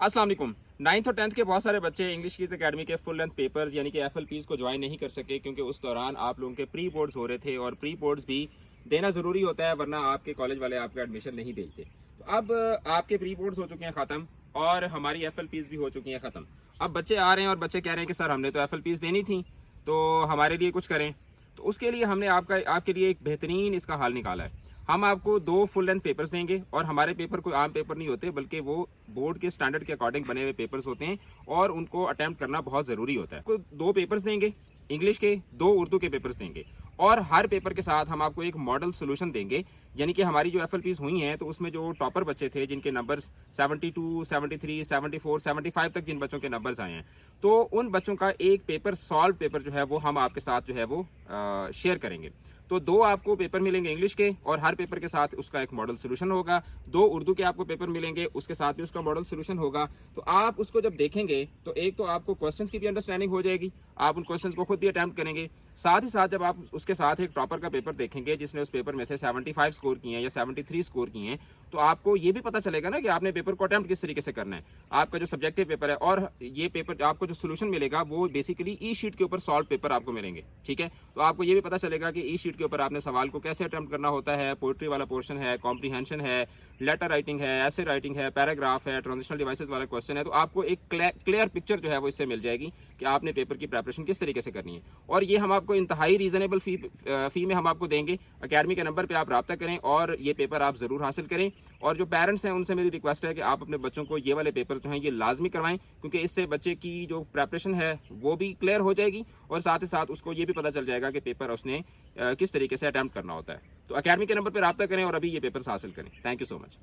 अस्सलाम वालेकुम। 9th और 10th के बहुत सारे बच्चे इंग्लिश की अकेडमी के फुल लेंथ पेपर्स यानी कि FLPs को ज्वाइन नहीं कर सके क्योंकि उस दौरान आप लोगों के प्री बोर्ड्स हो रहे थे और प्री बोर्ड्स भी देना ज़रूरी होता है, वरना आपके कॉलेज वाले आपका एडमिशन नहीं भेजते। तो अब आपके प्री बोर्ड्स हो चुके हैं ख़त्म और हमारी FLPs भी हो चुकी हैं ख़त्म। अब बच्चे आ रहे हैं और बच्चे कह रहे हैं कि सर हमने तो FLPs देनी थी, तो हमारे लिए कुछ करें। तो उसके लिए हमने आपके लिए एक बेहतरीन इसका हल निकाला है। हम आपको 2 फुल लेंथ पेपर्स देंगे और हमारे पेपर कोई आम पेपर नहीं होते, बल्कि वो बोर्ड के स्टैंडर्ड के अकॉर्डिंग बने हुए पेपर्स होते हैं और उनको अटेम्प्ट करना बहुत ज़रूरी होता है। तो 2 पेपर्स देंगे इंग्लिश के, 2 उर्दू के पेपर्स देंगे और हर पेपर के साथ हम आपको एक मॉडल सोल्यूशन देंगे। यानी कि हमारी जो FLPs हुई हैं तो उसमें जो टॉपर बच्चे थे जिनके नंबर्स 72, 73, 74, 75 तक जिन बच्चों के नंबर्स आए हैं, तो उन बच्चों का एक पेपर सॉल्व पेपर जो है वो हम आपके साथ जो है वो शेयर करेंगे। तो 2 आपको पेपर मिलेंगे इंग्लिश के और हर पेपर के साथ उसका एक मॉडल सोल्यूशन होगा। 2 उर्दू के आपको पेपर मिलेंगे, उसके साथ भी उसका मॉडल सोल्यूशन होगा। तो आप उसको जब देखेंगे तो एक तो आपको क्वेश्चंस की भी अंडरस्टैंडिंग हो जाएगी, आप उन क्वेश्चंस को खुद भी अटेम्प्ट करेंगे। साथ ही साथ जब आप उसके साथ एक टॉपर का पेपर देखेंगे जिसने उस पेपर में से 75 स्कोर किए हैं या 73 स्कोर किए हैं, तो आपको ये भी पता चलेगा ना कि आपने पेपर को अटेम्प्ट किस तरीके से करना है। आपका जो सब्जेक्टिव पेपर है और ये पेपर आपको जो सोल्यूशन मिलेगा वो बेसिकली ई शीट के ऊपर सॉल्व पेपर आपको मिलेंगे, ठीक है। तो आपको ये भी पता चलेगा कि ई शीट के ऊपर आपने सवाल को कैसे अटेम्प्ट करना होता है। पोइट्री वाला पोर्शन है, कॉम्प्रीहेंशन है, लेटर राइटिंग है, ऐसे राइटिंग है, पैराग्राफ है, ट्रांजिशनल डिवाइसेस वाला क्वेश्चन है। तो आपको एक क्लियर पिक्चर जो है वो इससे मिल जाएगी कि आपने पेपर की प्रिपरेशन किस तरीके से करनी है। और ये हम आपको इंतहाई रीजनेबल फी में हम आपको देंगे। अकेडमी के नंबर पे आप रब्ता करें और ये पेपर आप ज़रूर हासिल करें। और जो पेरेंट्स हैं उनसे मेरी रिक्वेस्ट है कि आप अपने बच्चों को ये वाले पेपर जो हैं ये लाजमी करवाएं, क्योंकि इससे बच्चे की जो प्रिपरेशन है वो भी क्लियर हो जाएगी और साथ ही साथ उसको ये भी पता चल जाएगा कि पेपर उसने किस तरीके से अटैम्प्ट करना होता है। तो अकेडमी के नंबर पर रब्ता करें और अभी ये पेपर्स हासिल करें। Thank you so much.